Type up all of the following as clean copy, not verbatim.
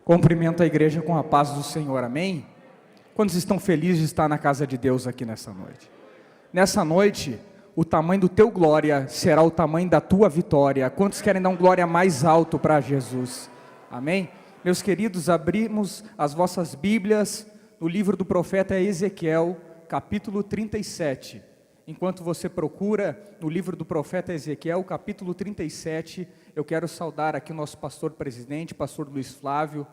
Cumprimento a igreja com a paz do Senhor, amém? Quantos estão felizes de estar na casa de Deus aqui nessa noite? Nessa noite, o tamanho do teu glória será o tamanho da tua vitória. Quantos querem dar um glória mais alto para Jesus? Amém? Meus queridos, abrimos as vossas Bíblias no livro do profeta Ezequiel, capítulo 37. Enquanto você procura no livro do profeta Ezequiel, capítulo 37, eu quero saudar aqui o nosso pastor presidente, pastor Luiz Flávio,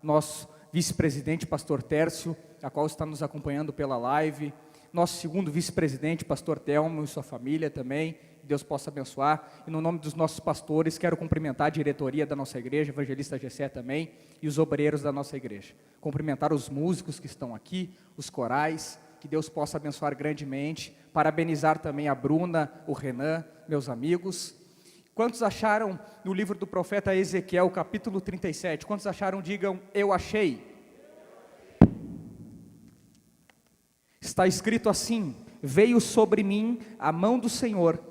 nosso vice-presidente, pastor Tércio, a qual está nos acompanhando pela live, nosso segundo vice-presidente, pastor Telmo e sua família também, Deus possa abençoar, e no nome dos nossos pastores, quero cumprimentar a diretoria da nossa igreja, evangelista Gessé também, e os obreiros da nossa igreja, cumprimentar os músicos que estão aqui, os corais, que Deus possa abençoar grandemente, parabenizar também a Bruna, o Renan, meus amigos. Quantos acharam no livro do profeta Ezequiel, capítulo 37, quantos acharam, digam, eu achei. Está escrito assim: veio sobre mim a mão do Senhor,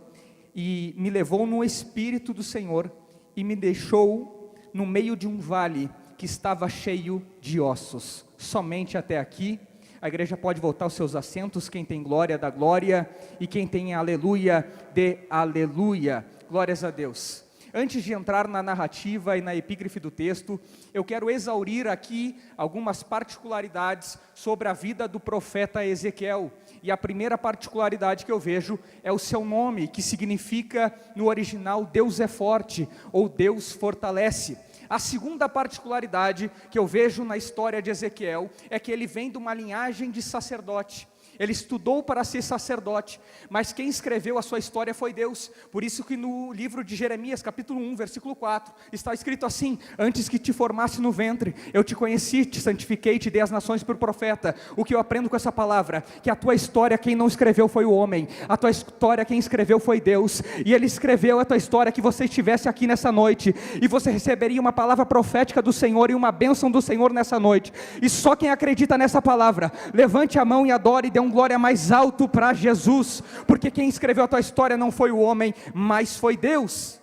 e me levou no Espírito do Senhor, e me deixou no meio de um vale, que estava cheio de ossos. Somente até aqui. A igreja pode voltar aos seus assentos, quem tem glória, dá glória, e quem tem aleluia, dê aleluia. Glórias a Deus. Antes de entrar na narrativa e na epígrafe do texto, eu quero exaurir aqui algumas particularidades sobre a vida do profeta Ezequiel. E a primeira particularidade que eu vejo é o seu nome, que significa no original Deus é forte, ou Deus fortalece. A segunda particularidade que eu vejo na história de Ezequiel é que ele vem de uma linhagem de sacerdote. Ele estudou para ser sacerdote, mas quem escreveu a sua história foi Deus. Por isso que no livro de Jeremias, capítulo 1, versículo 4, está escrito assim: antes que te formasse no ventre, eu te conheci, te santifiquei, te dei as nações por profeta. O que eu aprendo com essa palavra? Que a tua história quem não escreveu foi o homem, a tua história quem escreveu foi Deus, e Ele escreveu a tua história que você estivesse aqui nessa noite, e você receberia uma palavra profética do Senhor, e uma bênção do Senhor nessa noite. E só quem acredita nessa palavra, levante a mão e adore, e dê um glória mais alto para Jesus, porque quem escreveu a tua história não foi o homem, mas foi Deus.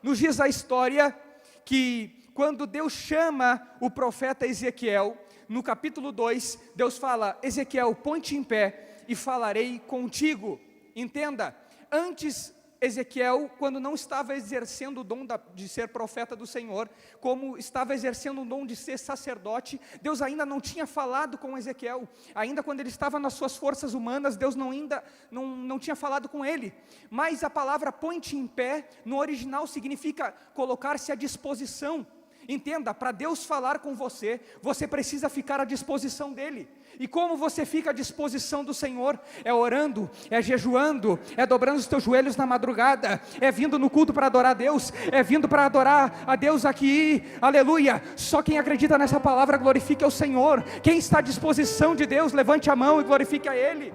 Nos diz a história que quando Deus chama o profeta Ezequiel, no capítulo 2, Deus fala: Ezequiel, põe-te em pé e falarei contigo. Entenda, antes Ezequiel, quando não estava exercendo o dom de ser profeta do Senhor, como estava exercendo o dom de ser sacerdote, Deus ainda não tinha falado com Ezequiel, ainda quando ele estava nas suas forças humanas, Deus não tinha falado com ele, mas a palavra põe-te em pé, no original significa colocar-se à disposição. Entenda, para Deus falar com você, você precisa ficar à disposição dEle. E como você fica à disposição do Senhor? É orando, é jejuando, é dobrando os teus joelhos na madrugada, é vindo no culto para adorar a Deus, é vindo para adorar a Deus aqui, aleluia. Só quem acredita nessa palavra glorifica o Senhor. Quem está à disposição de Deus, levante a mão e glorifique a Ele.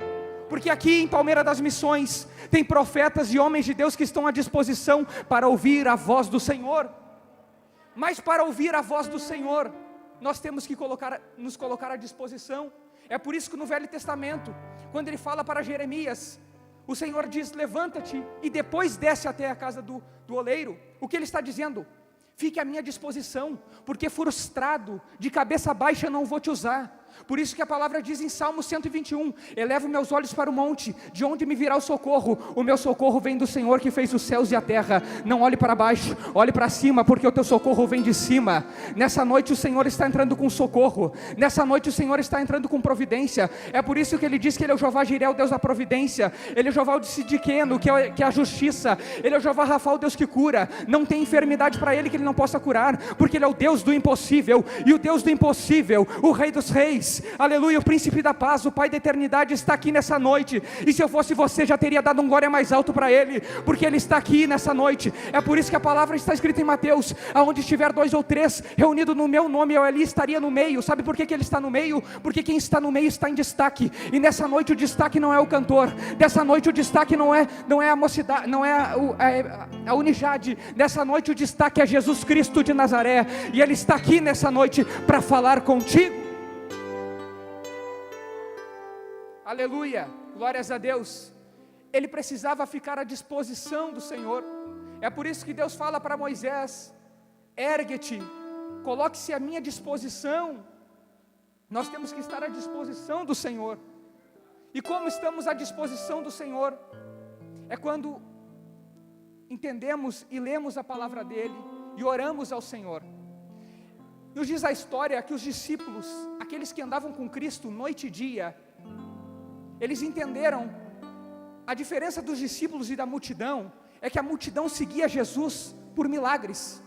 Porque aqui em Palmeira das Missões, tem profetas e homens de Deus que estão à disposição para ouvir a voz do Senhor. Mas para ouvir a voz do Senhor, nós temos que nos colocar à disposição. É por isso que no Velho Testamento, quando ele fala para Jeremias, o Senhor diz: levanta-te e depois desce até a casa do oleiro. O que ele está dizendo? Fique à minha disposição, porque frustrado, de cabeça baixa eu não vou te usar. Por isso que a palavra diz em Salmo 121, elevo meus olhos para o monte, de onde me virá o socorro? O meu socorro vem do Senhor que fez os céus e a terra. Não olhe para baixo, olhe para cima, porque o teu socorro vem de cima. Nessa noite o Senhor está entrando com socorro, nessa noite o Senhor está entrando com providência. É por isso que ele diz que ele é o Jeová Jireh, o Deus da providência. Ele é o Jeová Sidiqueno, que é a justiça. Ele é o Jeová Rafa, o Deus que cura. Não tem enfermidade para ele que ele não possa curar, porque ele é o Deus do impossível, e o Deus do impossível, o Rei dos Reis, aleluia, o príncipe da paz, o Pai da eternidade está aqui nessa noite. E se eu fosse você, já teria dado um glória mais alto para Ele, porque Ele está aqui nessa noite. É por isso que a palavra está escrita em Mateus: aonde estiver 2 ou 3 reunidos no meu nome, eu ali estaria no meio. Sabe por que Ele está no meio? Porque quem está no meio está em destaque. E nessa noite o destaque não é o cantor, dessa noite o destaque não é a mocidade, não é a unidade. Nessa noite o destaque é Jesus Cristo de Nazaré, e Ele está aqui nessa noite para falar contigo. Aleluia, glórias a Deus. Ele precisava ficar à disposição do Senhor. É por isso que Deus fala para Moisés: ergue-te coloque-se à minha disposição. Nós temos que estar à disposição do Senhor. E como estamos à disposição do Senhor? É quando entendemos e lemos a palavra dEle e oramos ao Senhor. Nos diz a história que os discípulos, aqueles que andavam com Cristo noite e dia, eles entenderam a diferença dos discípulos e da multidão, é que a multidão seguia Jesus por milagres,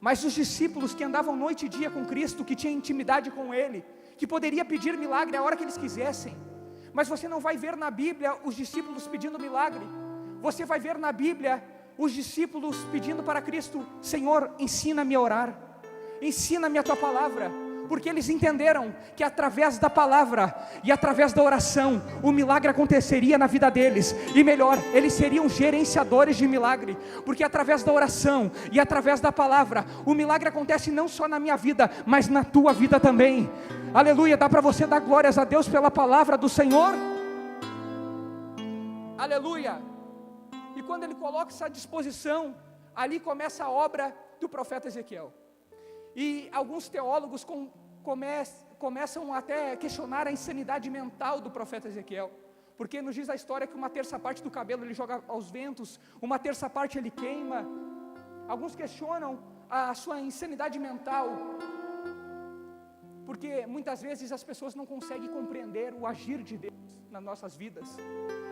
mas os discípulos que andavam noite e dia com Cristo, que tinham intimidade com Ele, que poderia pedir milagre a hora que eles quisessem, mas você não vai ver na Bíblia os discípulos pedindo milagre. Você vai ver na Bíblia os discípulos pedindo para Cristo: Senhor, ensina-me a orar, ensina-me a Tua palavra, porque eles entenderam que através da palavra e através da oração, o milagre aconteceria na vida deles, e melhor, eles seriam gerenciadores de milagre, porque através da oração e através da palavra, o milagre acontece não só na minha vida, mas na tua vida também. Aleluia. Dá para você dar glórias a Deus pela palavra do Senhor? Aleluia. E quando Ele coloca essa disposição, ali começa a obra do profeta Ezequiel. E alguns teólogos começam até a questionar a insanidade mental do profeta Ezequiel, porque nos diz a história que uma terça parte do cabelo ele joga aos ventos, uma terça parte ele queima. Alguns questionam a sua insanidade mental, porque muitas vezes as pessoas não conseguem compreender o agir de Deus nas nossas vidas.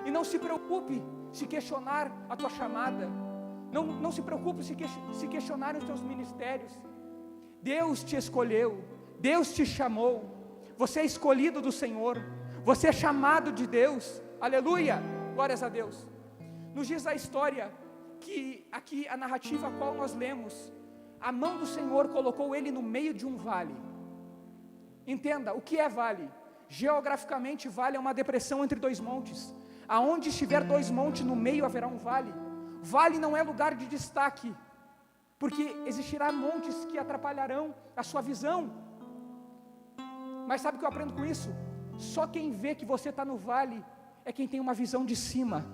E não se preocupe se questionar a tua chamada, não se preocupe se questionar os teus ministérios. Deus te escolheu, Deus te chamou, você é escolhido do Senhor, você é chamado de Deus. Aleluia, glórias a Deus. Nos diz a história que aqui a narrativa a qual nós lemos, a mão do Senhor colocou ele no meio de um vale. Entenda, o que é vale? Geograficamente, vale é uma depressão entre dois montes. Aonde estiver dois montes, no meio haverá um vale. Vale não é lugar de destaque, porque existirá montes que atrapalharão a sua visão. Mas sabe o que eu aprendo com isso? Só quem vê que você está no vale é quem tem uma visão de cima.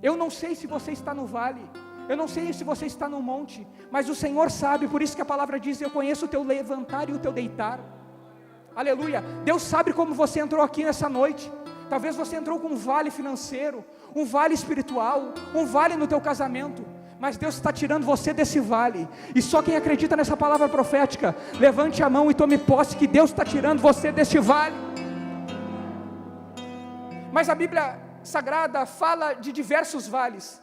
Eu não sei se você está no vale, eu não sei se você está no monte, mas o Senhor sabe. Por isso que a palavra diz: eu conheço o teu levantar e o teu deitar. Aleluia. Deus sabe como você entrou aqui nessa noite. Talvez você entrou com um vale financeiro, um vale espiritual, um vale no teu casamento, mas Deus está tirando você desse vale. E só quem acredita nessa palavra profética, levante a mão e tome posse que Deus está tirando você deste vale. Mas a Bíblia Sagrada fala de diversos vales,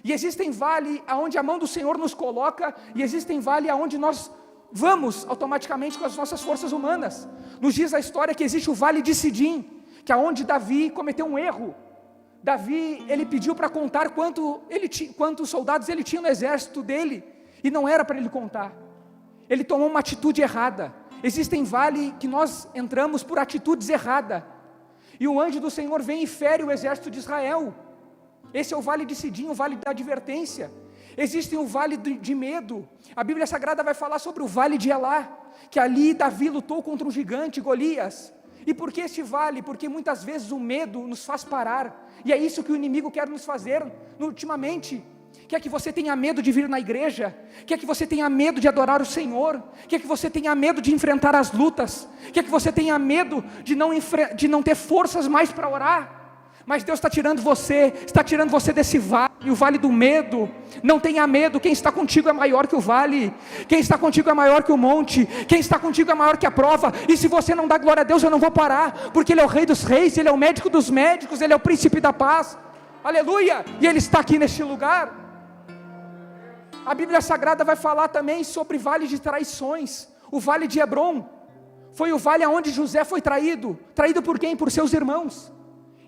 e existem vales aonde a mão do Senhor nos coloca, e existem vales aonde nós vamos automaticamente com as nossas forças humanas. Nos diz a história que existe o vale de Sidim, que é onde Davi cometeu um erro. Davi, ele pediu para contar quantos soldados ele tinha no exército dele, e não era para ele contar. Ele tomou uma atitude errada. Existem vales que nós entramos por atitudes erradas, e o anjo do Senhor vem e fere o exército de Israel. Esse é o vale de Sidim, o vale da advertência. Existe o vale de medo. A Bíblia Sagrada vai falar sobre o vale de Elá, que ali Davi lutou contra um gigante, Golias. E por que este vale? Porque muitas vezes o medo nos faz parar, e é isso que o inimigo quer nos fazer ultimamente. Quer que você tenha medo de vir na igreja, quer que você tenha medo de adorar o Senhor, quer que você tenha medo de enfrentar as lutas, quer que você tenha medo de não ter forças mais para orar. Mas Deus está tirando você desse vale, o vale do medo. Não tenha medo, quem está contigo é maior que o vale, quem está contigo é maior que o monte, quem está contigo é maior que a prova. E se você não dá glória a Deus, eu não vou parar, porque Ele é o Rei dos Reis, Ele é o médico dos médicos, Ele é o príncipe da paz. Aleluia, e Ele está aqui neste lugar. A Bíblia Sagrada vai falar também sobre vale de traições. O vale de Hebron foi o vale onde José foi traído por quem? Por seus irmãos.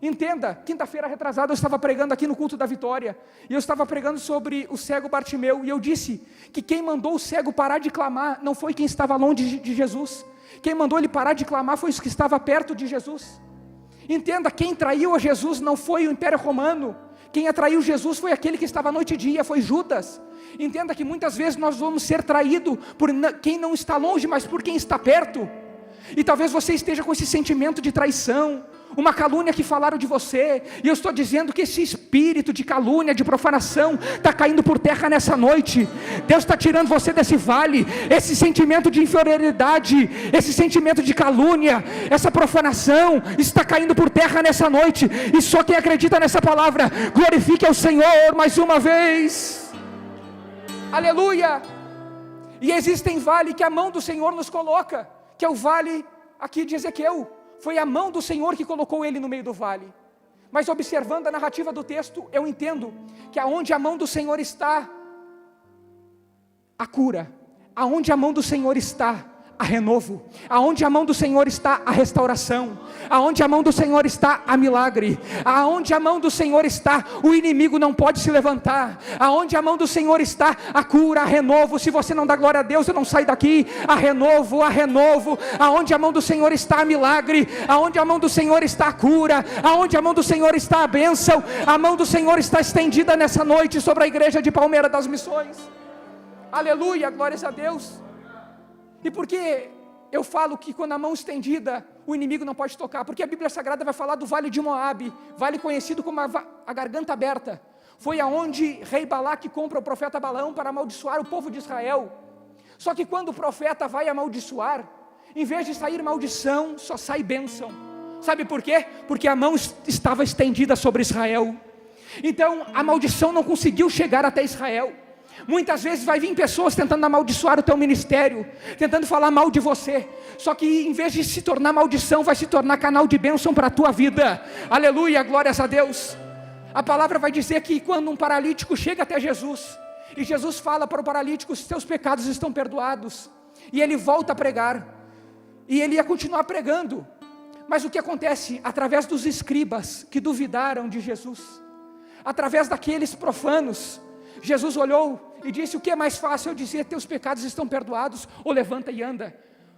Entenda, quinta-feira retrasada eu estava pregando aqui no culto da Vitória, e eu estava pregando sobre o cego Bartimeu, e eu disse que quem mandou o cego parar de clamar não foi quem estava longe de Jesus, quem mandou ele parar de clamar foi os que estavam perto de Jesus. Entenda, quem traiu a Jesus não foi o Império Romano, quem atraiu Jesus foi aquele que estava noite e dia, foi Judas. Entenda que muitas vezes nós vamos ser traídos por quem não está longe, mas por quem está perto. E talvez você esteja com esse sentimento de traição, uma calúnia que falaram de você, e eu estou dizendo que esse espírito de calúnia, de profanação, está caindo por terra nessa noite. Deus está tirando você desse vale, esse sentimento de inferioridade, esse sentimento de calúnia, essa profanação, está caindo por terra nessa noite, e só quem acredita nessa palavra, glorifique ao Senhor mais uma vez, aleluia. E existem vale que a mão do Senhor nos coloca, que é o vale aqui de Ezequiel. Foi a mão do Senhor que colocou ele no meio do vale. Mas observando a narrativa do texto, eu entendo que aonde a mão do Senhor está, a cura. Aonde a mão do Senhor está, a renovo. Aonde a mão do Senhor está, a restauração. Aonde a mão do Senhor está, a milagre. Aonde a mão do Senhor está, o inimigo não pode se levantar. Aonde a mão do Senhor está, a cura, a renovo. Se você não dá glória a Deus, eu não saio daqui. A renovo, a renovo. Aonde a mão do Senhor está, a milagre. Aonde a mão do Senhor está, a cura. Aonde a mão do Senhor está, a bênção. A mão do Senhor está estendida nessa noite sobre a igreja de Palmeira das Missões. Aleluia, glórias a Deus. E por que eu falo que quando a mão estendida, o inimigo não pode tocar? Porque a Bíblia Sagrada vai falar do vale de Moabe, vale conhecido como a garganta aberta. Foi aonde rei Balaque compra o profeta Balaão para amaldiçoar o povo de Israel. Só que quando o profeta vai amaldiçoar, em vez de sair maldição, só sai bênção. Sabe por quê? Porque a mão estava estendida sobre Israel. Então a maldição não conseguiu chegar até Israel. Muitas vezes vai vir pessoas tentando amaldiçoar o teu ministério, tentando falar mal de você, só que em vez de se tornar maldição, vai se tornar canal de bênção para a tua vida. Aleluia, glórias a Deus. A palavra vai dizer que quando um paralítico chega até Jesus, e Jesus fala para o paralítico: os teus pecados estão perdoados, e ele volta a pregar, e ele ia continuar pregando, mas o que acontece? Através dos escribas que duvidaram de Jesus, através daqueles profanos, Jesus olhou e disse: o que é mais fácil eu dizer, teus pecados estão perdoados, ou levanta e anda?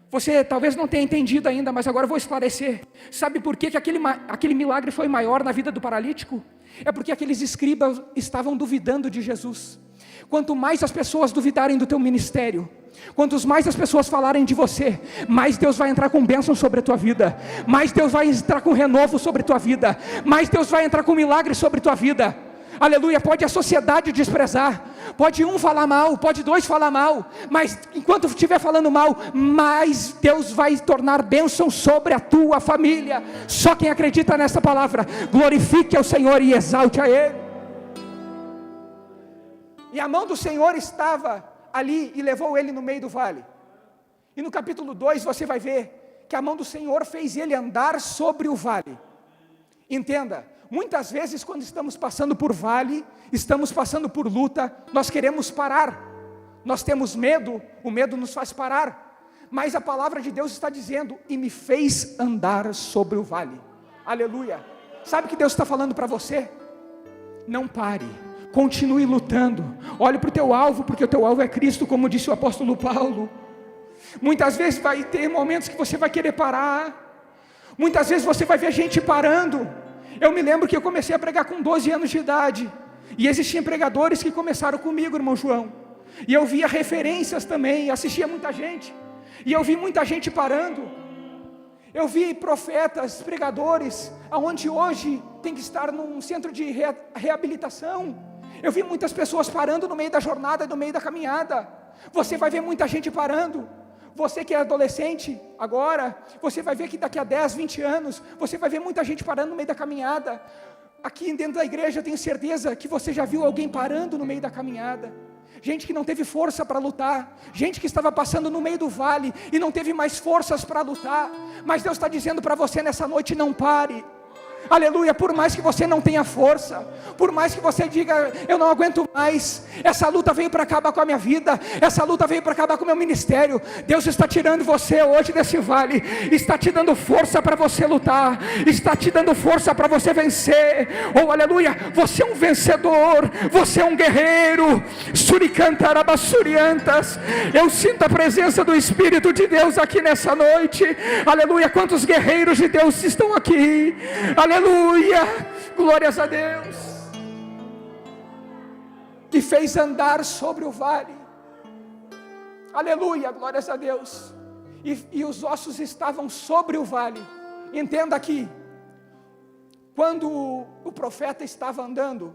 Você talvez não tenha entendido ainda, mas agora eu vou esclarecer. Sabe por que aquele milagre foi maior na vida do paralítico? É porque aqueles escribas estavam duvidando de Jesus. Quanto mais as pessoas duvidarem do teu ministério, quanto mais as pessoas falarem de você, mais Deus vai entrar com bênção sobre a tua vida, mais Deus vai entrar com renovo sobre a tua vida, mais Deus vai entrar com milagre sobre a tua vida. Aleluia. Pode a sociedade desprezar, pode um falar mal, pode dois falar mal, mas enquanto estiver falando mal, mais Deus vai tornar bênção sobre a tua família. Só quem acredita nessa palavra, glorifique ao Senhor e exalte a Ele. E a mão do Senhor estava ali e levou ele no meio do vale. E no capítulo 2 você vai ver que a mão do Senhor fez ele andar sobre o vale. Entenda, muitas vezes quando estamos passando por vale, estamos passando por luta, nós queremos parar, nós temos medo, o medo nos faz parar, mas a palavra de Deus está dizendo: e me fez andar sobre o vale. Aleluia. Sabe o que Deus está falando para você? Não pare, continue lutando, olhe para o teu alvo, porque o teu alvo é Cristo, como disse o apóstolo Paulo. Muitas vezes vai ter momentos que você vai querer parar, muitas vezes você vai ver gente parando. Eu me lembro que eu comecei a pregar com 12 anos de idade, e existiam pregadores que começaram comigo, irmão João, e eu via referências também, assistia muita gente, e eu vi muita gente parando. Eu vi profetas, pregadores, aonde hoje tem que estar num centro de reabilitação. Eu vi muitas pessoas parando no meio da jornada, no meio da caminhada. Você vai ver muita gente parando. Você que é adolescente agora, você vai ver que daqui a 10, 20 anos, você vai ver muita gente parando no meio da caminhada. Aqui dentro da igreja eu tenho certeza que você já viu alguém parando no meio da caminhada. Gente que não teve força para lutar, gente que estava passando no meio do vale e não teve mais forças para lutar, mas Deus está dizendo para você nessa noite: não pare. Aleluia. Por mais que você não tenha força, por mais que você diga: eu não aguento mais, essa luta veio para acabar com a minha vida, essa luta veio para acabar com o meu ministério, Deus está tirando você hoje desse vale, está te dando força para você lutar, está te dando força para você vencer. Oh aleluia, você é um vencedor, você é um guerreiro. Suricantarabassuriantas, eu sinto a presença do Espírito de Deus aqui nessa noite. Aleluia. Quantos guerreiros de Deus estão aqui? Aleluia, glórias a Deus. E fez andar sobre o vale. Aleluia, glórias a Deus. E os ossos estavam sobre o vale. Entenda aqui, Quando o profeta estava andando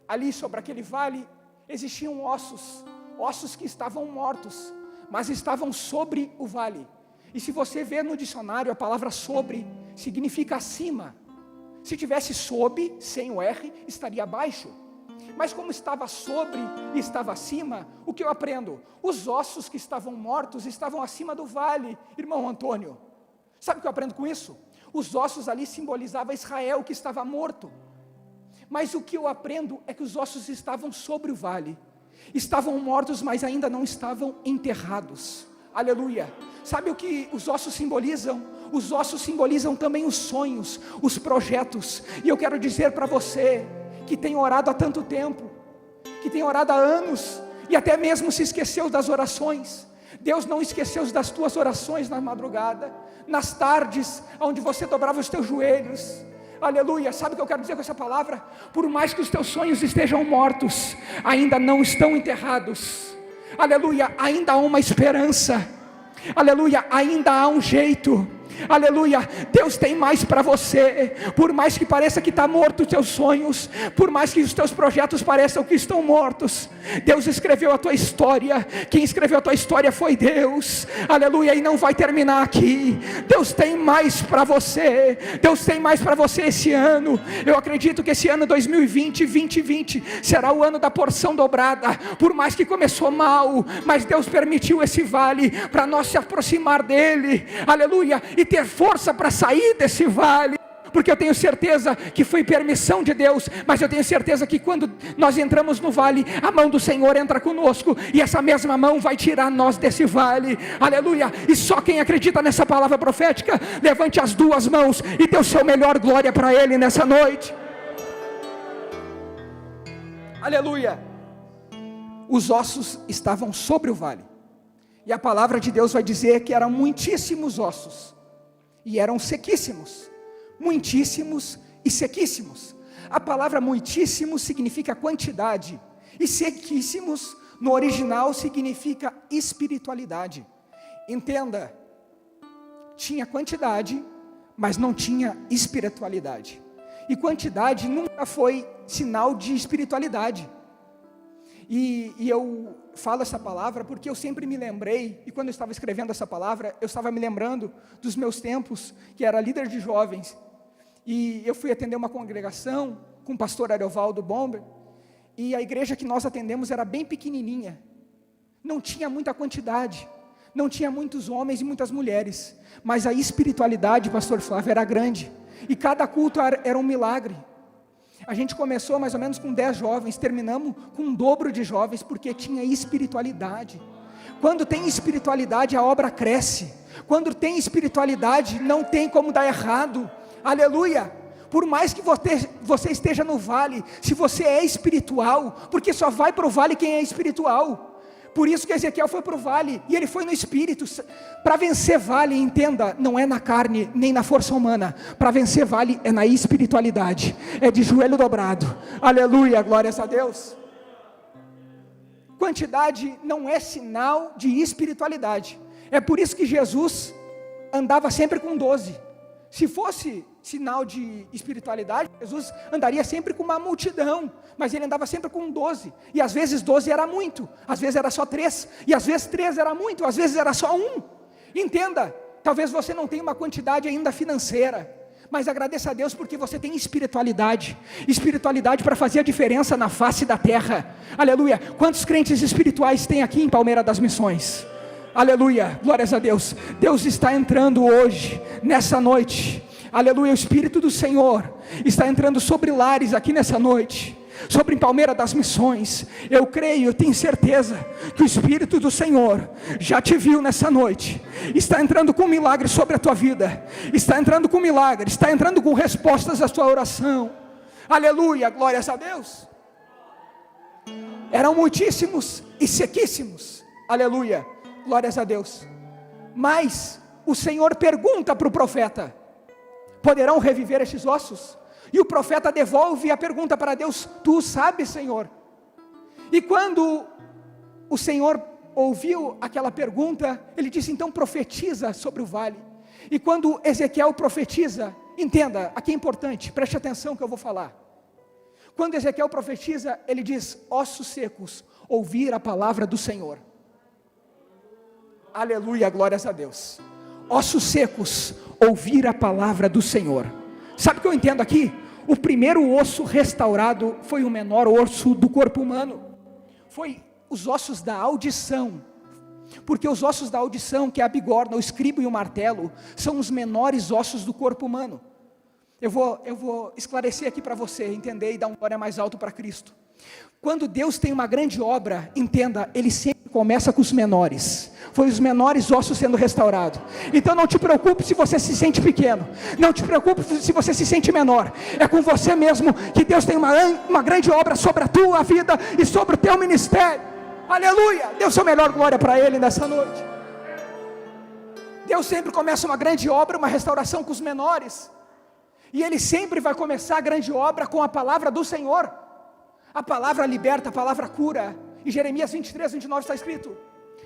ali sobre aquele vale, existiam ossos que estavam mortos, mas estavam sobre o vale. E se você ver no dicionário, a palavra sobre significa acima. Se tivesse sob, sem o R, estaria abaixo. Mas como estava sobre e estava acima, o que eu aprendo? Os ossos que estavam mortos estavam acima do vale, irmão Antônio. Sabe o que eu aprendo com isso? Os ossos ali simbolizavam Israel que estava morto. Mas o que eu aprendo é que os ossos estavam sobre o vale. Estavam mortos, mas ainda não estavam enterrados. Aleluia. Sabe o que os ossos simbolizam? Os ossos simbolizam também os sonhos, os projetos. E eu quero dizer para você que tem orado há tanto tempo, que tem orado há anos, e até mesmo se esqueceu das orações. Deus não esqueceu das tuas orações na madrugada, nas tardes, onde você dobrava os teus joelhos. Aleluia. Sabe o que eu quero dizer com essa palavra? Por mais que os teus sonhos estejam mortos, ainda não estão enterrados. Aleluia, ainda há uma esperança. Aleluia, ainda há um jeito. Aleluia, Deus tem mais para você. Por mais que pareça que está morto os teus sonhos, por mais que os teus projetos pareçam que estão mortos, Deus escreveu a tua história. Quem escreveu a tua história foi Deus. Aleluia, e não vai terminar aqui. Deus tem mais para você. Deus tem mais para você esse ano. Eu acredito que esse ano 2020 será o ano da porção dobrada. Por mais que começou mal, mas Deus permitiu esse vale para nós se aproximar dele. Aleluia, e ter força para sair desse vale, porque eu tenho certeza que foi permissão de Deus, mas eu tenho certeza que quando nós entramos no vale, a mão do Senhor entra conosco, e essa mesma mão vai tirar nós desse vale. Aleluia, e só quem acredita nessa palavra profética, levante as duas mãos e dê o seu melhor glória para Ele nessa noite. Aleluia. Os ossos estavam sobre o vale, e a palavra de Deus vai dizer que eram muitíssimos ossos, e eram sequíssimos, muitíssimos e sequíssimos. A palavra muitíssimos significa quantidade, e sequíssimos no original significa espiritualidade. Entenda, tinha quantidade, mas não tinha espiritualidade, e quantidade nunca foi sinal de espiritualidade. E eu falo essa palavra porque eu sempre me lembrei, e quando eu estava escrevendo essa palavra, eu estava me lembrando dos meus tempos, que era líder de jovens, e eu fui atender uma congregação com o pastor Ariovaldo Bomber, e a igreja que nós atendemos era bem pequenininha, não tinha muita quantidade, não tinha muitos homens e muitas mulheres, mas a espiritualidade, pastor Flávio, era grande, e cada culto era um milagre. A gente começou mais ou menos com 10 jovens, terminamos com um dobro de jovens, porque tinha espiritualidade. Quando tem espiritualidade, a obra cresce. Quando tem espiritualidade, não tem como dar errado. Aleluia. Por mais que você esteja no vale, se você é espiritual, porque só vai para o vale quem é espiritual. Por isso que Ezequiel foi para o vale, e ele foi no espírito. Para vencer vale, entenda, não é na carne, nem na força humana. Para vencer vale é na espiritualidade, é de joelho dobrado. Aleluia, glórias a Deus. Quantidade não é sinal de espiritualidade. É por isso que Jesus andava sempre com 12. Se fosse sinal de espiritualidade, Jesus andaria sempre com uma multidão, mas ele andava sempre com 12, e às vezes 12 era muito, às vezes era só 3, e às vezes 3 era muito, às vezes era só 1, entenda, talvez você não tenha uma quantidade ainda financeira, mas agradeça a Deus porque você tem espiritualidade para fazer a diferença na face da terra. Aleluia. Quantos crentes espirituais tem aqui em Palmeira das Missões? Aleluia, glórias a Deus. Deus está entrando hoje, nessa noite, aleluia, o Espírito do Senhor está entrando sobre lares aqui nessa noite, sobre Palmeira das Missões. Eu creio, eu tenho certeza que o Espírito do Senhor já te viu nessa noite, está entrando com milagre sobre a tua vida, está entrando com milagre, está entrando com respostas à tua oração. Aleluia, glórias a Deus. Eram muitíssimos e sequíssimos, aleluia, glórias a Deus. Mas o Senhor pergunta para o profeta: poderão reviver estes ossos? E o profeta devolve a pergunta para Deus: tu sabes, Senhor. E quando o Senhor ouviu aquela pergunta, ele disse: então profetiza sobre o vale. E quando Ezequiel profetiza, entenda, aqui é importante, preste atenção que eu vou falar. Quando Ezequiel profetiza, ele diz: ossos secos, ouvir a palavra do Senhor. Aleluia, glórias a Deus. Ossos secos, ouvir a palavra do Senhor. Sabe o que eu entendo aqui? O primeiro osso restaurado foi o menor osso do corpo humano. Foi os ossos da audição. Porque os ossos da audição, que é a bigorna, o escribo e o martelo, são os menores ossos do corpo humano. Eu vou esclarecer aqui para você entender e dar um glória mais alto para Cristo. Quando Deus tem uma grande obra, entenda, Ele sempre começa com os menores. Foi os menores ossos sendo restaurados. Então não te preocupe se você se sente pequeno. Não te preocupe se você se sente menor. É com você mesmo que Deus tem uma grande obra sobre a tua vida e sobre o teu ministério. Aleluia! Dê o seu melhor glória para Ele nessa noite. Deus sempre começa uma grande obra, uma restauração com os menores. E Ele sempre vai começar a grande obra com a palavra do Senhor. A palavra liberta, a palavra cura. Em Jeremias 23, 29 está escrito: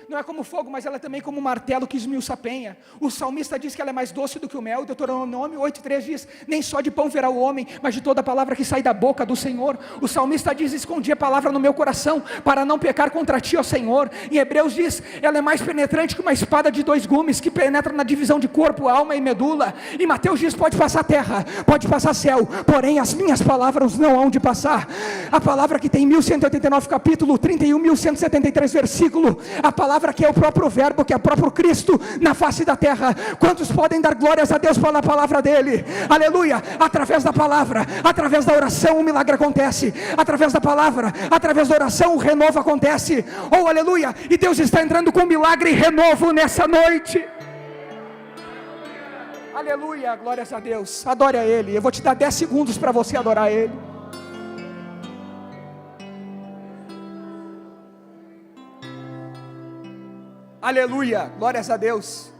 não é como fogo, mas ela é também como um martelo que esmiuça a penha. O salmista diz que ela é mais doce do que o mel. Deuteronômio 8,3 diz: nem só de pão verá o homem, mas de toda a palavra que sai da boca do Senhor. O salmista diz: escondi a palavra no meu coração, para não pecar contra ti, ó Senhor. Em Hebreus diz: ela é mais penetrante que uma espada de 2 gumes, que penetra na divisão de corpo, alma e medula. Em Mateus diz: pode passar terra, pode passar céu, porém as minhas palavras não hão de passar. A palavra que tem 1189 capítulo, 31.173 versículo, a palavra que é o próprio verbo, que é o próprio Cristo na face da terra. Quantos podem dar glórias a Deus pela palavra dele? Aleluia! Através da palavra, através da oração o milagre acontece. Através da palavra, através da oração o renovo acontece. Oh, aleluia! E Deus está entrando com milagre e renovo nessa noite. Aleluia, glórias a Deus. Adore a Ele. Eu vou te dar 10 segundos para você adorar Ele. Aleluia, glórias a Deus.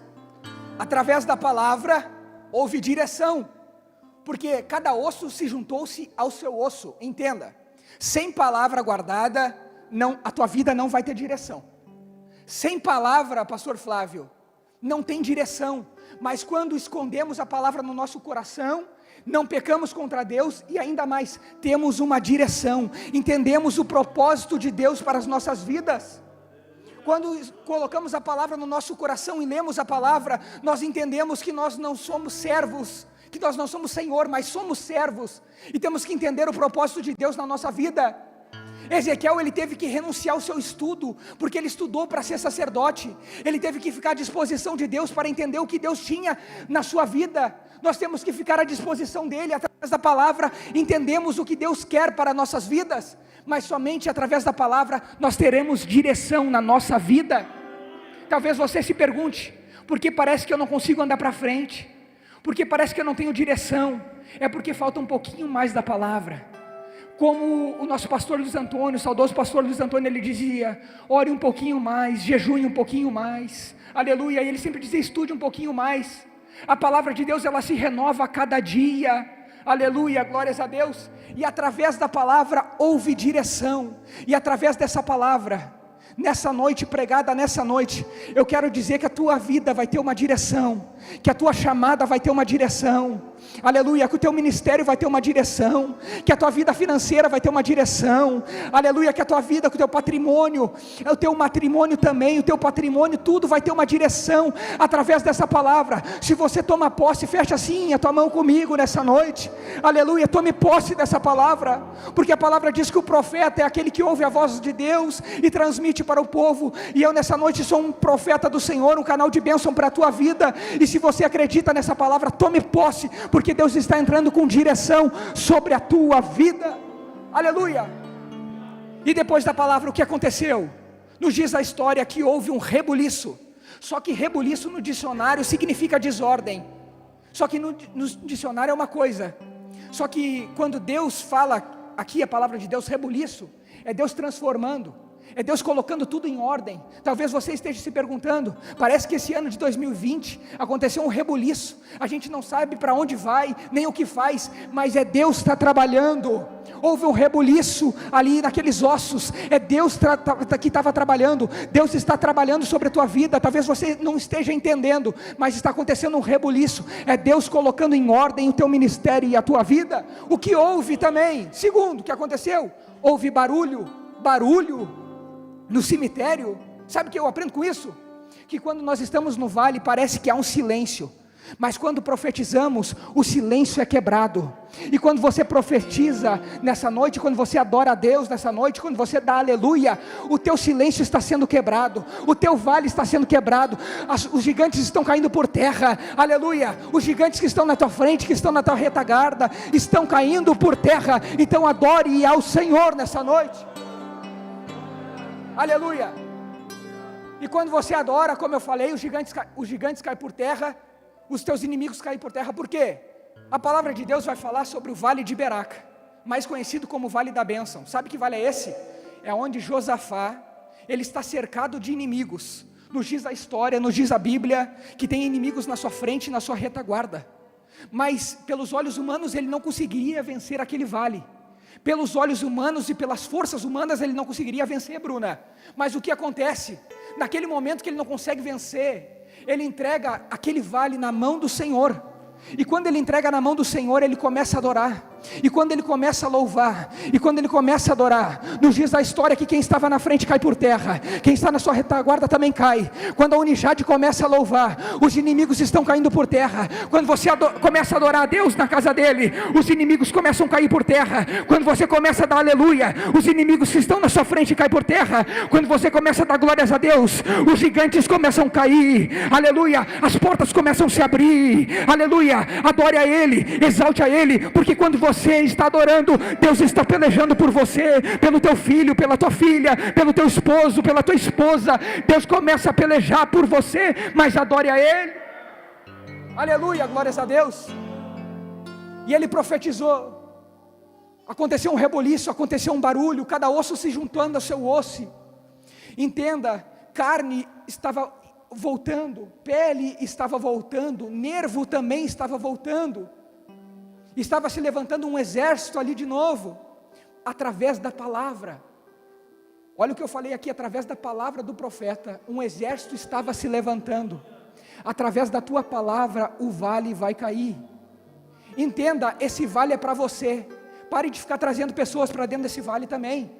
Através da palavra houve direção, porque cada osso se juntou-se ao seu osso. Entenda, sem palavra guardada, a tua vida não vai ter direção. Sem palavra, pastor Flávio, não tem direção. Mas quando escondemos a palavra no nosso coração, não pecamos contra Deus e ainda mais, temos uma direção. Entendemos o propósito de Deus para as nossas vidas. Quando colocamos a palavra no nosso coração e lemos a palavra, nós entendemos que nós não somos servos, que nós não somos Senhor, mas somos servos, e temos que entender o propósito de Deus na nossa vida. Ezequiel, ele teve que renunciar ao seu estudo, porque ele estudou para ser sacerdote. Ele teve que ficar à disposição de Deus para entender o que Deus tinha na sua vida. Nós temos que ficar à disposição dele, através da palavra, entendemos o que Deus quer para nossas vidas, mas somente através da palavra nós teremos direção na nossa vida. Talvez você se pergunte: por que parece que eu não consigo andar para frente? Porque parece que eu não tenho direção? É porque falta um pouquinho mais da palavra. Como o nosso pastor Luiz Antônio, o saudoso pastor Luiz Antônio, ele dizia: ore um pouquinho mais, jejue um pouquinho mais, aleluia. E ele sempre dizia: estude um pouquinho mais. A palavra de Deus, ela se renova a cada dia, aleluia, glórias a Deus. E através da palavra houve direção, e através dessa palavra, nessa noite, pregada nessa noite, eu quero dizer que a tua vida vai ter uma direção, que a tua chamada vai ter uma direção, aleluia, que o teu ministério vai ter uma direção, que a tua vida financeira vai ter uma direção, aleluia, que a tua vida, que o teu patrimônio, o teu matrimônio também, o teu patrimônio, tudo vai ter uma direção, através dessa palavra. Se você toma posse, fecha assim a tua mão comigo nessa noite, aleluia, tome posse dessa palavra, porque a palavra diz que o profeta é aquele que ouve a voz de Deus e transmite para o povo, e eu nessa noite sou um profeta do Senhor, um canal de bênção para a tua vida, e se você acredita nessa palavra, tome posse, porque Deus está entrando com direção sobre a tua vida, aleluia. E depois da palavra, o que aconteceu? Nos diz a história que houve um rebuliço, só que rebuliço no dicionário significa desordem, só que no dicionário é uma coisa, só que quando Deus fala, aqui a palavra de Deus, rebuliço, é Deus transformando, é Deus colocando tudo em ordem. Talvez você esteja se perguntando: parece que esse ano de 2020 aconteceu um rebuliço, a gente não sabe para onde vai, nem o que faz, mas é Deus que está trabalhando. houve um rebuliço ali naqueles ossos. É Deus que estava trabalhando. Deus está trabalhando sobre a tua vida. Talvez você não esteja entendendo, mas está acontecendo um rebuliço. É Deus colocando em ordem o teu ministério e a tua vida. O que houve também, segundo, o que aconteceu? Houve barulho no cemitério. Sabe o que eu aprendo com isso? Que quando nós estamos no vale parece que há um silêncio, mas quando profetizamos, o silêncio é quebrado. E quando você profetiza nessa noite, quando você adora a Deus nessa noite, quando você dá aleluia, o teu silêncio está sendo quebrado, o teu vale está sendo quebrado, os gigantes estão caindo por terra, aleluia. Os gigantes que estão na tua frente, que estão na tua retaguarda, estão caindo por terra. Então adore ao Senhor nessa noite, aleluia. E quando você adora, como eu falei, os gigantes caem por terra, os teus inimigos caem por terra. Por quê? A palavra de Deus vai falar sobre o vale de Beraca, mais conhecido como vale da bênção. Sabe que vale é esse? É onde Josafá, ele está cercado de inimigos. Nos diz a história, nos diz a Bíblia, que tem inimigos na sua frente e na sua retaguarda. Mas pelos olhos humanos ele não conseguiria vencer aquele vale. Pelos olhos humanos e pelas forças humanas ele não conseguiria vencer, Bruna. Mas o que acontece? Naquele momento que ele não consegue vencer, ele entrega aquele vale na mão do Senhor. E quando ele entrega na mão do Senhor, ele começa a adorar. E quando ele começa a louvar, e quando ele começa a adorar, nos diz a história que quem estava na frente cai por terra, quem está na sua retaguarda também cai. Quando a unidade começa a louvar, os inimigos estão caindo por terra. Quando você começa a adorar a Deus na casa dele, os inimigos começam a cair por terra. Quando você começa a dar aleluia, os inimigos que estão na sua frente caem por terra. Quando você começa a dar glórias a Deus, os gigantes começam a cair, aleluia. As portas começam a se abrir, aleluia. Adore a Ele, exalte a Ele, porque quando você está adorando, Deus está pelejando por você, pelo teu filho, pela tua filha, pelo teu esposo, pela tua esposa. Deus começa a pelejar por você, mas adore a Ele, aleluia, glórias a Deus. E ele profetizou, aconteceu um rebuliço, aconteceu um barulho, cada osso se juntando ao seu osso. Entenda, carne estava voltando, pele estava voltando, nervo também estava voltando, estava se levantando um exército ali de novo, através da palavra. Olha o que eu falei aqui, através da palavra do profeta, um exército estava se levantando. Através da tua palavra, o vale vai cair. Entenda, esse vale é para você. Pare de ficar trazendo pessoas para dentro desse vale também.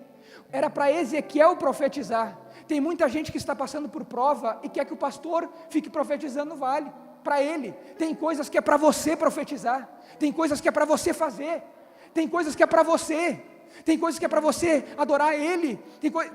Era para Ezequiel profetizar. Tem muita gente que está passando por prova e quer que o pastor fique profetizando no vale. Para ele, tem coisas que é para você profetizar, tem coisas que é para você fazer, tem coisas que é para você, tem coisas que é para você adorar Ele,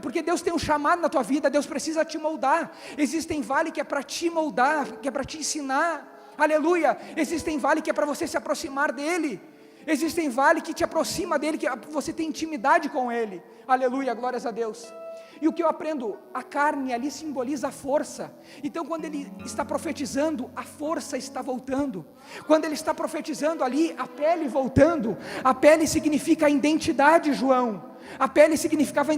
porque Deus tem um chamado na tua vida. Deus precisa te moldar. Existem vale que é para te moldar, que é para te ensinar, aleluia. Existem vale que é para você se aproximar dEle, existem vale que te aproxima dEle, que você tem intimidade com Ele, aleluia, glórias a Deus. E o que eu aprendo, a carne ali simboliza a força. Então quando ele está profetizando, a força está voltando. Quando ele está profetizando ali, a pele voltando. A pele significa a identidade, João. A pele significava a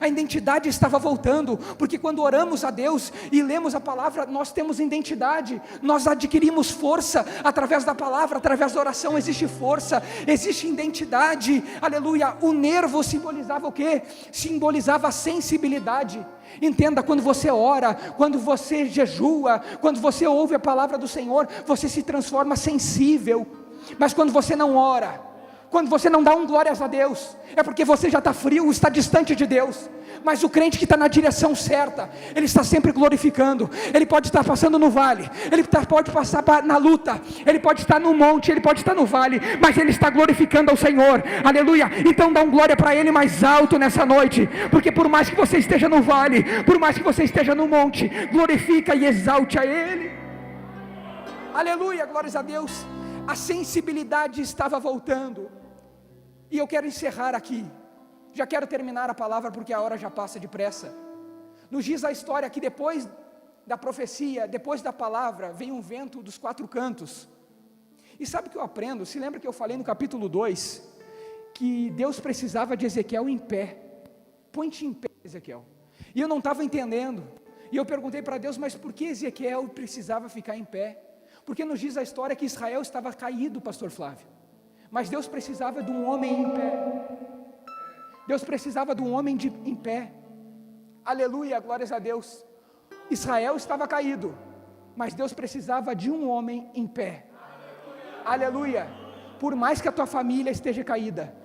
identidade estava voltando, porque quando oramos a Deus e lemos a palavra, nós temos identidade, nós adquirimos força, através da palavra, através da oração existe força, existe identidade, aleluia. O nervo simbolizava o quê? Simbolizava a sensibilidade. Entenda, quando você ora, quando você jejua, quando você ouve a palavra do Senhor, você se transforma sensível. Mas quando você não ora, quando você não dá glórias a Deus, é porque você já está frio, está distante de Deus. Mas o crente que está na direção certa, ele está sempre glorificando. Ele pode estar passando no vale, ele pode passar na luta, ele pode estar no monte, ele pode estar no vale, mas ele está glorificando ao Senhor, aleluia. Então dá glória para Ele mais alto nessa noite, porque por mais que você esteja no vale, por mais que você esteja no monte, glorifica e exalte a Ele, aleluia, glórias a Deus. A sensibilidade estava voltando. E eu quero encerrar aqui, já quero terminar a palavra porque a hora já passa depressa. Nos diz a história que depois da profecia, depois da palavra, vem um vento dos quatro cantos. E sabe o que eu aprendo? Se lembra que eu falei no capítulo 2, que Deus precisava de Ezequiel em pé. Põe-te em pé, Ezequiel. E eu não estava entendendo, e eu perguntei para Deus, mas por que Ezequiel precisava ficar em pé? Porque nos diz a história que Israel estava caído, pastor Flávio. mas Deus precisava de um homem em pé. Deus precisava de um homem em pé. Aleluia, glórias a Deus. Israel estava caído, mas Deus precisava de um homem em pé. Aleluia. Por mais que a tua família esteja caída,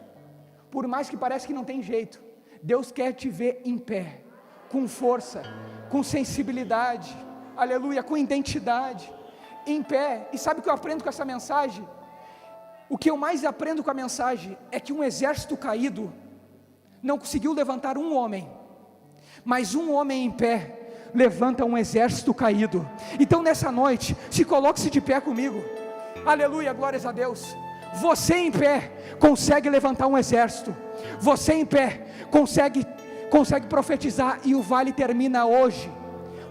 por mais que pareça que não tem jeito, Deus quer te ver em pé, com força, com sensibilidade, aleluia, com identidade, em pé. E sabe o que eu aprendo com essa mensagem? O que eu mais aprendo com a mensagem é que um exército caído não conseguiu levantar um homem, mas um homem em pé levanta um exército caído. Então nessa noite, coloque-se de pé comigo, aleluia, glórias a Deus. Você em pé consegue levantar um exército, você em pé consegue profetizar, e o vale termina hoje.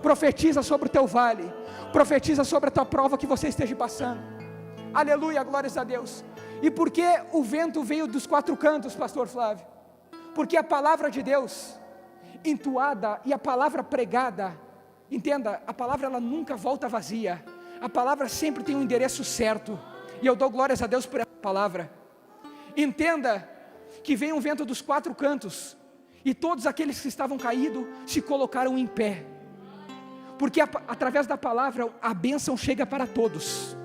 Profetiza sobre o teu vale, profetiza sobre a tua prova que você esteja passando, aleluia, glórias a Deus. E por que o vento veio dos 4 cantos, pastor Flávio? Porque a palavra de Deus entoada e a palavra pregada, entenda, a palavra ela nunca volta vazia, a palavra sempre tem um endereço certo, e eu dou glórias a Deus por essa palavra. Entenda que veio um vento dos 4 cantos, e todos aqueles que estavam caídos se colocaram em pé, porque através da palavra a bênção chega para todos,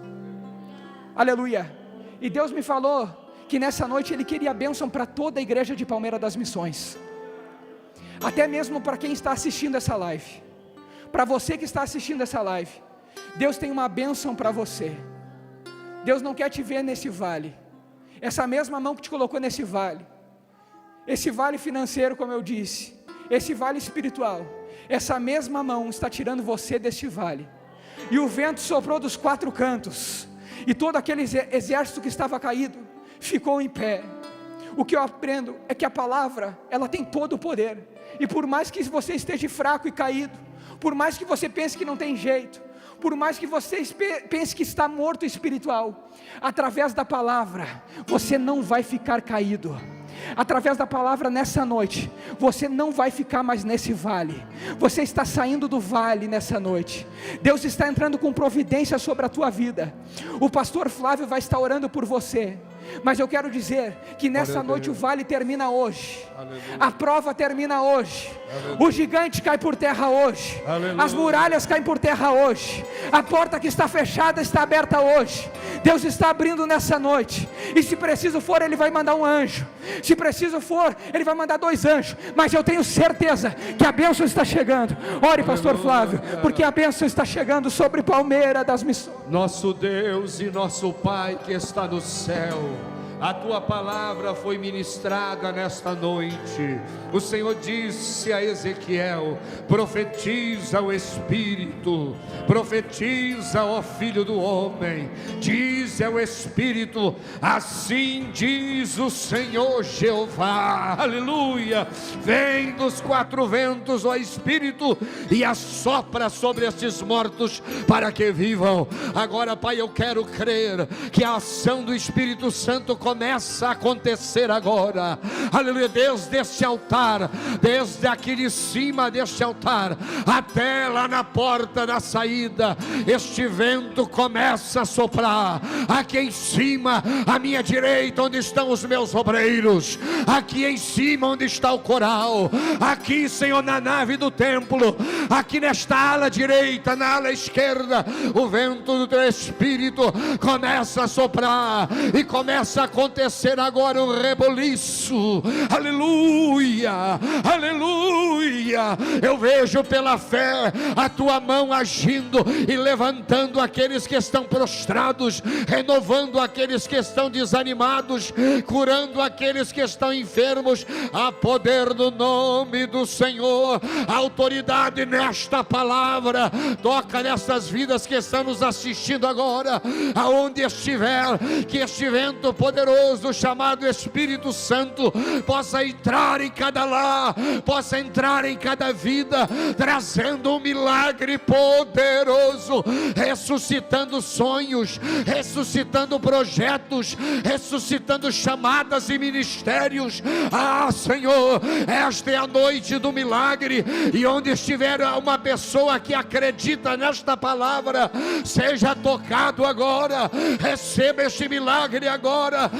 aleluia. E Deus me falou que nessa noite Ele queria a bênção para toda a igreja de Palmeira das Missões, até mesmo para quem está assistindo essa live. Para você que está assistindo essa live, Deus tem uma bênção para você. Deus não quer te ver nesse vale, essa mesma mão que te colocou nesse vale, esse vale financeiro, como eu disse, esse vale espiritual, essa mesma mão está tirando você deste vale. E o vento soprou dos 4 cantos, e todo aquele exército que estava caído ficou em pé. O que eu aprendo é que a palavra, ela tem todo o poder, e por mais que você esteja fraco e caído, por mais que você pense que não tem jeito, por mais que você pense que está morto espiritual, através da palavra, você não vai ficar caído. Através da palavra nessa noite, você não vai ficar mais nesse vale, você está saindo do vale nessa noite. Deus está entrando com providência sobre a tua vida. O pastor Flávio vai estar orando por você, mas eu quero dizer que nessa noite o vale termina hoje. Aleluia. A prova termina hoje. Aleluia. O gigante cai por terra hoje. Aleluia. As muralhas caem por terra hoje. A porta que está fechada está aberta hoje. Deus está abrindo nessa noite, e se preciso for, Ele vai mandar um anjo, se preciso for, Ele vai mandar 2 anjos, mas eu tenho certeza que a bênção está chegando. Ore, pastor Flávio, porque a bênção está chegando sobre Palmeira das Missões. Nosso Deus e nosso Pai que está no céu, a tua palavra foi ministrada nesta noite. O Senhor disse a Ezequiel: profetiza o Espírito, profetiza, ó Filho do homem, diz ao Espírito, assim diz o Senhor Jeová, aleluia, vem dos 4 ventos, ó Espírito, e assopra sobre estes mortos para que vivam. Agora, Pai, eu quero crer que a ação do Espírito Santo começa a acontecer agora, aleluia, desde este altar, desde aqui de cima deste altar, até lá na porta da saída, este vento começa a soprar, aqui em cima, à minha direita, onde estão os meus obreiros, aqui em cima, onde está o coral, aqui, Senhor, na nave do templo, aqui nesta ala direita, na ala esquerda, o vento do teu Espírito começa a soprar, e começa a acontecer agora um reboliço, aleluia, aleluia. Eu vejo pela fé a tua mão agindo e levantando aqueles que estão prostrados, renovando aqueles que estão desanimados, curando aqueles que estão enfermos. Há poder no nome do Senhor, autoridade nesta palavra. Toca nessas vidas que estão nos assistindo agora, aonde estiver, que este vento poderoso chamado Espírito Santo possa entrar em cada lar, possa entrar em cada vida, trazendo um milagre poderoso, ressuscitando sonhos, ressuscitando projetos, ressuscitando chamadas e ministérios. Ah, Senhor, esta é a noite do milagre, e onde estiver uma pessoa que acredita nesta palavra, seja tocado agora, receba este milagre agora,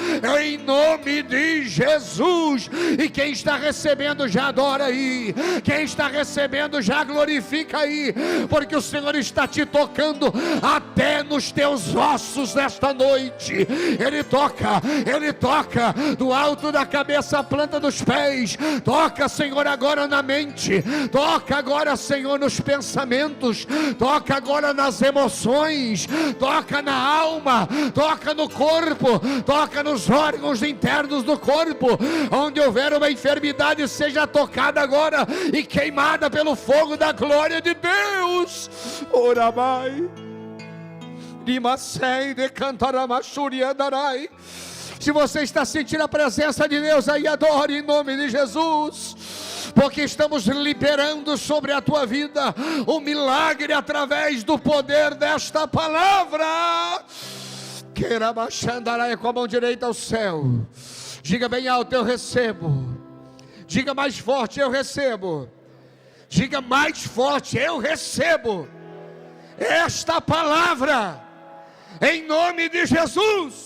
em nome de Jesus. E quem está recebendo já adora aí, quem está recebendo já glorifica aí, porque o Senhor está te tocando até nos teus ossos nesta noite. Ele toca do alto da cabeça à planta dos pés. Toca, Senhor, agora na mente, toca agora, Senhor, nos pensamentos, toca agora nas emoções, toca na alma, toca no corpo, toca nos órgãos internos do corpo. Onde houver uma enfermidade, seja tocada agora e queimada pelo fogo da glória de Deus. Ora vai, se você está sentindo a presença de Deus aí, adore em nome de Jesus, porque estamos liberando sobre a tua vida um milagre através do poder desta palavra. Queira baixandarai com a mão direita ao céu, diga bem alto: eu recebo. Diga mais forte: eu recebo. Diga mais forte: eu recebo esta palavra em nome de Jesus.